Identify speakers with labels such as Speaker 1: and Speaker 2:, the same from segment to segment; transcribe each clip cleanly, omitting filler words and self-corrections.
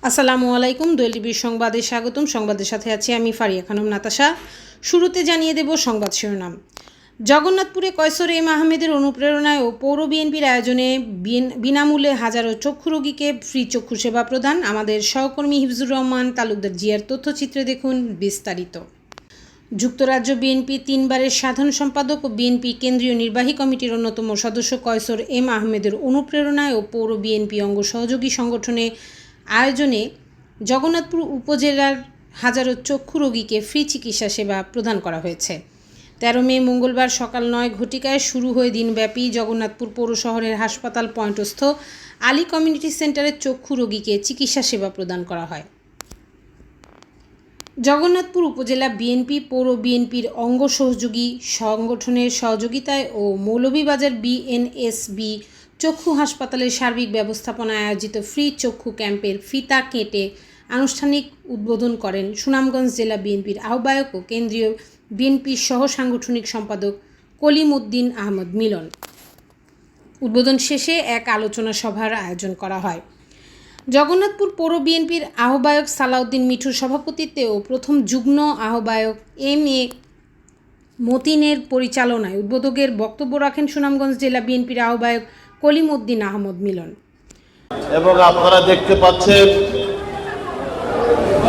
Speaker 1: আসসালামু আলাইকুম। দোয়েল টিভির সংবাদে স্বাগতম। সংবাদের সাথে আছি আমি ফারিয়া খানম নাতাশা। শুরুতে জানিয়ে দেব সংবাদ শিরোনাম। জগন্নাথপুরে কয়সর এম আহমেদের অনুপ্রেরণায় ও পৌর বিএনপির আয়োজনে বিনামূল্যে হাজারো চক্ষু রোগীকে ফ্রি চক্ষু সেবা প্রদান। আমাদের সহকর্মী হিফজুর রহমান তালুকদার জিয়ার তথ্যচিত্রে দেখুন বিস্তারিত। যুক্তরাজ্য বিএনপি 3 বারের সাধারণ সম্পাদক ও বিএনপি কেন্দ্রীয় নির্বাহী কমিটির অন্যতম সদস্য কয়সর এম আহমেদের অনুপ্রেরণায় ও পৌর বিএনপি অঙ্গ সহযোগী সংগঠনে আয়োজনে জগন্নাথপুর উপজেলার হাজারো চক্ষু রোগীকে ফ্রি চিকিৎসা সেবা প্রদান করা হয়েছে। 13 মে মঙ্গলবার সকাল 9 ঘটিকায় শুরু হয়ে দিনব্যাপী জগন্নাথপুর পৌর শহরের হাসপাতাল পয়েন্টস্থ আলী কমিউনিটি সেন্টারে চক্ষু রোগীকে চিকিৎসা সেবা প্রদান করা হয়। জগন্নাথপুর উপজেলা বিএনপি পৌর বিএনপির অঙ্গ সহযোগী সংগঠনের সহযোগিতায় ও মৌলভীবাজার বিএনএসবি চক্ষু হাসপাতালের সার্বিক ব্যবস্থাপনায় আয়োজিত ফ্রি চক্ষু ক্যাম্পের ফিতা কেটে আনুষ্ঠানিক উদ্বোধন করেন সুনামগঞ্জ জেলা বিএনপির আহ্বায়ক ও কেন্দ্রীয় বিএনপির সহ সাংগঠনিক সম্পাদক কলিম উদ্দিন আহমদ মিলন। উদ্বোধন শেষে এক আলোচনা সভার আয়োজন করা হয়। জগন্নাথপুর পৌর বিএনপির আহ্বায়ক সালাউদ্দিন মিঠুর সভাপতিত্বে ও প্রথম যুগ্ম আহ্বায়ক এম এ মতিনের পরিচালনায় উদ্বোধকের বক্তব্য রাখেন সুনামগঞ্জ জেলা বিএনপির আহ্বায়ক কলিম উদ্দিন আহমদ মিলন।
Speaker 2: এবং আপনারা দেখতে পাচ্ছেন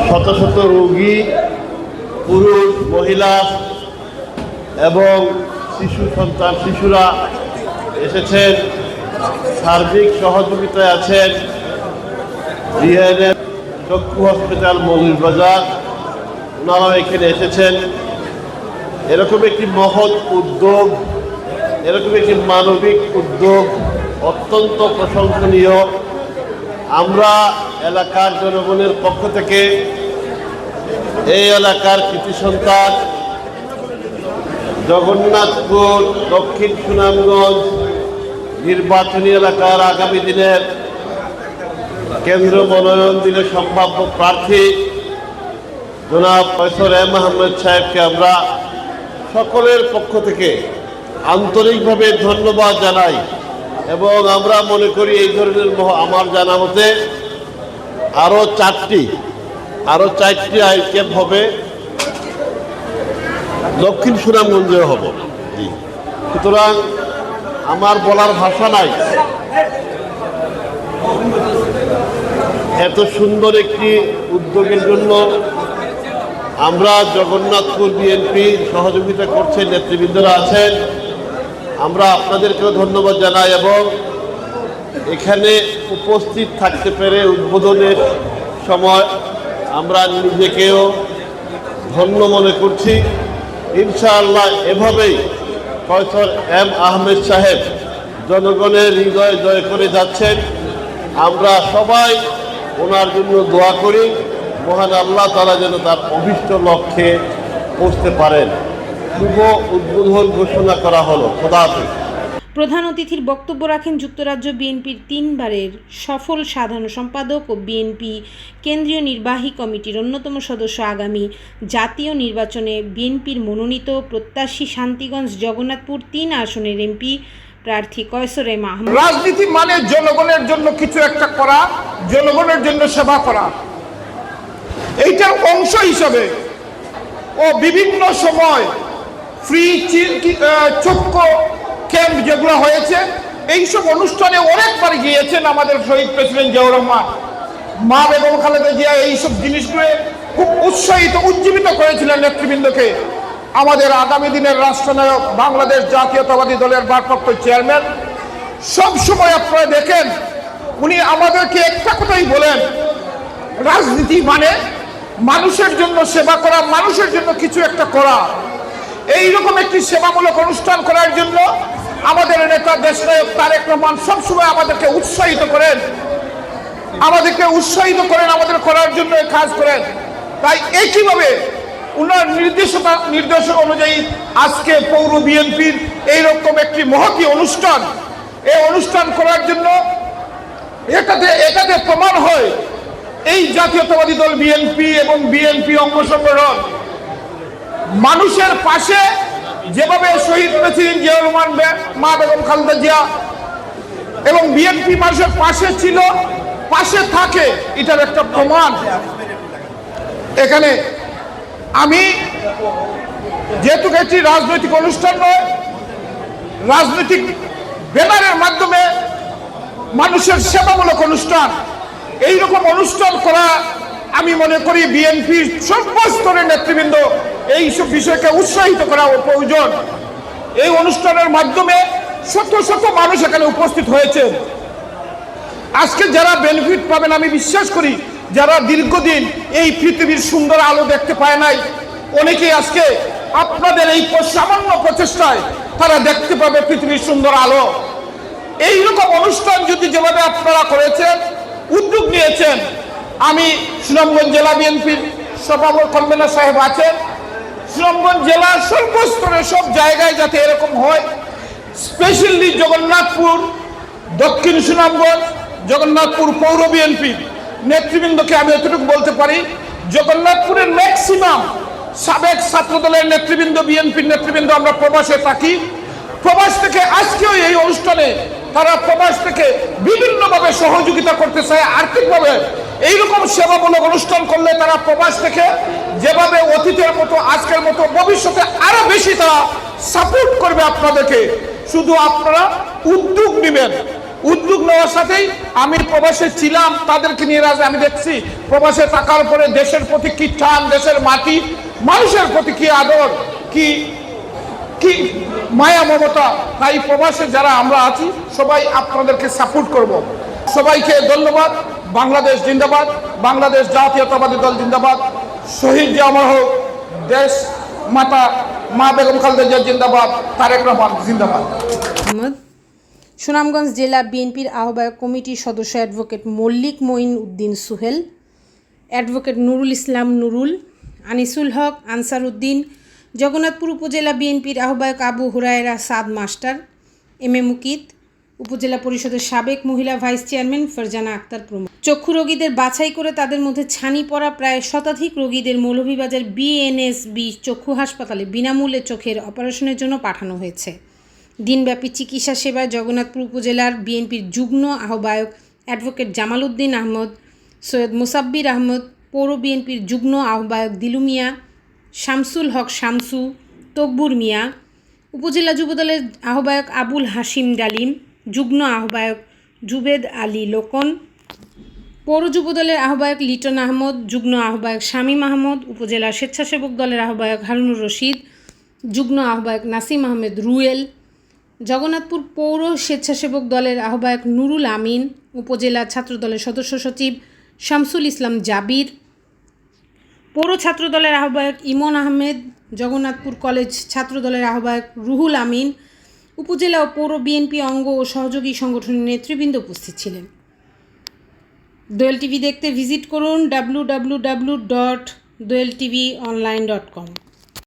Speaker 2: শত শত রোগী, পুরুষ, মহিলা এবং শিশুরা এসেছেন। সার্বিক সহযোগিতায় আছেন বিএনএস চক্ষু হসপিটাল মৌলভীবাজার, ওনারাও এখানে এসেছেন। এরকম একটি মহৎ উদ্যোগ, এরকম একটি মানবিক উদ্যোগ অত্যন্ত প্রশংসনীয়। আমরা এলাকার জনগণের পক্ষ থেকে এই এলাকার কৃতি সন্তান জগন্নাথপুর দক্ষিণ সুনামগঞ্জ নির্বাচনী এলাকার আগামী দিনের কেন্দ্র মনোনয়ন দিলে সম্ভাব্য প্রার্থী জনাব কয়সর এম আহমেদ সাহেবকে আমরা সকলের পক্ষ থেকে আন্তরিকভাবে ধন্যবাদ জানাই। এবং আমরা মনে করি এই ধরনের আমার জানা মতে আরও চারটি আই ক্যাম্প হবে, দক্ষিণ সুনামগঞ্জে হবে। সুতরাং আমার বলার ভাষা নাই। এত সুন্দর একটি উদ্যোগের জন্য আমরা জগন্নাথপুর বিএনপি সহযোগিতা করছে, নেতৃবৃন্দরা আছেন, আমরা আপনাদেরকেও ধন্যবাদ জানাই। এবং এখানে উপস্থিত থাকতে পেরে উদ্বোধনের সময় আমরা নিজেকেও ধন্য মনে করছি। ইনশাআল্লাহ এভাবেই কয়সর এম আহমেদ সাহেব জনগণের হৃদয় জয় করে যাচ্ছেন। আমরা সবাই ওনার জন্য দোয়া করি, মহান আল্লাহ তাআলা যেন তার অভীষ্ট লক্ষ্যে পৌঁছতে পারেন। শুভ উদ্বোধন ঘোষণা করা হলো। খোদা হাফেজ।
Speaker 1: প্রধান অতিথির বক্তব্য রাখেন যুক্তরাজ্য বিএনপির 3 বারের সফল সাধারণ সম্পাদক ও বিএনপি কেন্দ্রীয় নির্বাহী কমিটির অন্যতম সদস্য, আগামী জাতীয় নির্বাচনে বিএনপির মনোনীত প্রত্যাশী শান্তিগঞ্জ জগন্নাথপুর 3 আসনের এমপি প্রার্থী কয়সর এম আহমেদ।
Speaker 3: রাজনীতি মানে জনগণের জন্য কিছু একটা করা, জনগণের জন্য সেবা করা। এইটার অংশ হিসাবে ও বিভিন্ন সময় ফ্রি চক্ষু ক্যাম্প যেগুলো হয়েছে, এইসব অনুষ্ঠানে অনেকবার গিয়েছেন আমাদের শহীদ প্রেসিডেন্ট জিয়াউর রহমান, মা বেগম খালেদা জিয়া। এইসব জিনিসগুলো খুব উজ্জীবিত করেছিলেন নেতৃবৃন্দকে। আমাদের আগামী দিনের রাষ্ট্রনায়ক, বাংলাদেশ জাতীয়তাবাদী দলের ভারপ্রাপ্ত চেয়ারম্যান, সব সময় আপনারা দেখেন উনি আমাদেরকে একটা কথাই বলেন, রাজনীতি মানে মানুষের জন্য সেবা করা, মানুষের জন্য কিছু একটা করা। এইরকম একটি সেবামূলক অনুষ্ঠান করার জন্য আমাদের নেতা দেশনায়ক তারেক রহমান সবসময় আমাদেরকে উৎসাহিত করেন, আমাদের করার জন্য কাজ করেন। তাই একইভাবে উনার নির্দেশ অনুযায়ী আজকে পৌর বিএনপির এইরকম একটি মহতী অনুষ্ঠান, এই অনুষ্ঠান করার জন্য এটাতে প্রমাণ হয় এই জাতীয়তাবাদী দল বিএনপি এবং বিএনপি অঙ্গ সংগঠন মানুষের পাশে যেভাবে শহীদ প্রেসিডেন্ট জিয়াউর রহমান, মা বেগম খালেদা জিয়া এবং বিএনপি মানুষের পাশে ছিল, পাশে থাকে, এটার একটা প্রমাণ। এখানে আমি যেহেতু একটি রাজনৈতিক অনুষ্ঠান নয়, রাজনৈতিক ব্যানারের মাধ্যমে মানুষের সেবামূলক অনুষ্ঠান, এইরকম অনুষ্ঠান করা আমি মনে করি বিএনপির সর্বস্তরের নেতৃবৃন্দ এইসব বিষয়কে উৎসাহিত করা প্রয়োজন। এই অনুষ্ঠানের মাধ্যমে শত শত মানুষ এখানে উপস্থিত হয়েছে। আজকে যারা বেনিফিট পাবেন, আমি বিশ্বাস করি যারা দীর্ঘদিন এই পৃথিবীর সুন্দর আলো দেখতে পায় নাই, অনেকেই আজকে আপনাদের এই সামান্য প্রচেষ্টায় তারা দেখতে পাবে পৃথিবীর সুন্দর আলো। এইরকম অনুষ্ঠান যদি যেভাবে আপনারা করেছেন, উদ্যোগ নিয়েছেন, আমি সুনামগঞ্জ জেলা বিএনপির সভাপতি কনভেনর সাহেব আছেন, সুনামগঞ্জ জেলার সর্বস্তরে সব জায়গায় যাতে এরকম হয়, স্পেশালি জগন্নাথপুর, দক্ষিণ সুনামগঞ্জ, জগন্নাথপুর পৌর বিএনপির নেতৃবৃন্দকে আমি এতটুকু বলতে পারি, জগন্নাথপুরের ম্যাক্সিমাম সাবেক ছাত্রদলের নেতৃবৃন্দ, বিএনপির নেতৃবৃন্দ আমরা প্রবাসে থাকি। প্রবাস থেকে আজকেও এই অনুষ্ঠানে তারা প্রবাস থেকে বিভিন্নভাবে সহযোগিতা করতে চায় আর্থিকভাবে। এইরকম সেবামূলক অনুষ্ঠান করলে তারা প্রবাস থেকে যেভাবে অতীতের মতো আজকের মতো ভবিষ্যতে আরো বেশি তারা সাপোর্ট করবে আপনাদেরকে। শুধু আপনারা উদ্যোগ নেবেন। উদ্যোগ নেওয়ার সাথেই আমি প্রবাসে ছিলাম, তাদেরকে নিয়ে আমি দেখছি প্রবাসে থাকার পরে দেশের প্রতি কি টান, দেশের মাটি, মানুষের প্রতি কি আদর, কি কি মায়া মমতা। তাই প্রবাসে যারা আমরা আছি সবাই আপনাদেরকে সাপোর্ট করব। সবাইকে ধন্যবাদ। বাংলাদেশ জিন্দাবাদ, বাংলাদেশ জাতীয়তাবাদী দল জিন্দাবাদ, শহীদ যে অমর হোক, দেশ মাতা মা বেগম খালেদা জিয়া জিন্দাবাদ, তারেক রহমান জিন্দাবাদ।
Speaker 1: সুনামগঞ্জ জেলা বিএনপির আহ্বায়ক কমিটির সদস্য অ্যাডভোকেট মল্লিক মঈন উদ্দিন সুহেল, অ্যাডভোকেট নুরুল ইসলাম নুরুল, আনিসুল হক, আনসার উদ্দিন, জগন্নাথপুর উপজেলা বিএনপির আহ্বায়ক আবু হুরায়রা সাদ মাস্টার, এম এ মুকিত, উপজেলা পরিষদের সাবেক মহিলা ভাইস চেয়ারম্যান ফারজানা আক্তার প্রমুখ। চক্ষু রোগীদের বাছাই করে তাদের মধ্যে ছানি পড়া প্রায় শতাধিক রোগীদের মৌলভীবাজার বিএনএসবি চক্ষু হাসপাতালে বিনামূল্যে চোখের অপারেশনের জন্য পাঠানো হয়েছে। দিনব্যাপী চিকিৎসা সেবায় জগন্নাথপুর উপজেলার বিএনপির যুগ্ম আহ্বায়ক অ্যাডভোকেট জামাল উদ্দিন আহমদ, সৈয়দ মোসাব্বির আহমদ, পৌর বিএনপির যুগ্ম আহ্বায়ক দিলু মিয়া, শামসুল হক শামসু, তকবুর মিয়া, উপজেলা যুবদলের আহ্বায়ক আবুল হাশিম ডালিম, যুগ্ম আহ্বায়ক জুবেদ আলী লোকন, পৌর যুবদলের আহ্বায়ক লিটন আহমদ, যুগ্ম আহ্বায়ক শামীম আহমদ, উপজেলা স্বেচ্ছাসেবক দলের আহ্বায়ক হারুনুর রশিদ, যুগ্ম আহ্বায়ক নাসিম আহমেদ রুয়েল, জগন্নাথপুর পৌর স্বেচ্ছাসেবক দলের আহ্বায়ক নুরুল আমিন, উপজেলা ছাত্রদলের সদস্য সচিব শামসুল ইসলাম জাবির, পৌর ছাত্রদলের আহ্বায়ক ইমন আহমেদ, জগন্নাথপুর কলেজ ছাত্রদলের আহ্বায়ক রুহুল আমিন, উপজেলা ও পৌর বিএনপি অঙ্গ ও সহযোগী সংগঠনের নেতৃবৃন্দ উপস্থিত ছিলেন। দোয়েল টিভি দেখতে ভিজিট করুন www.doyeltvonline.com।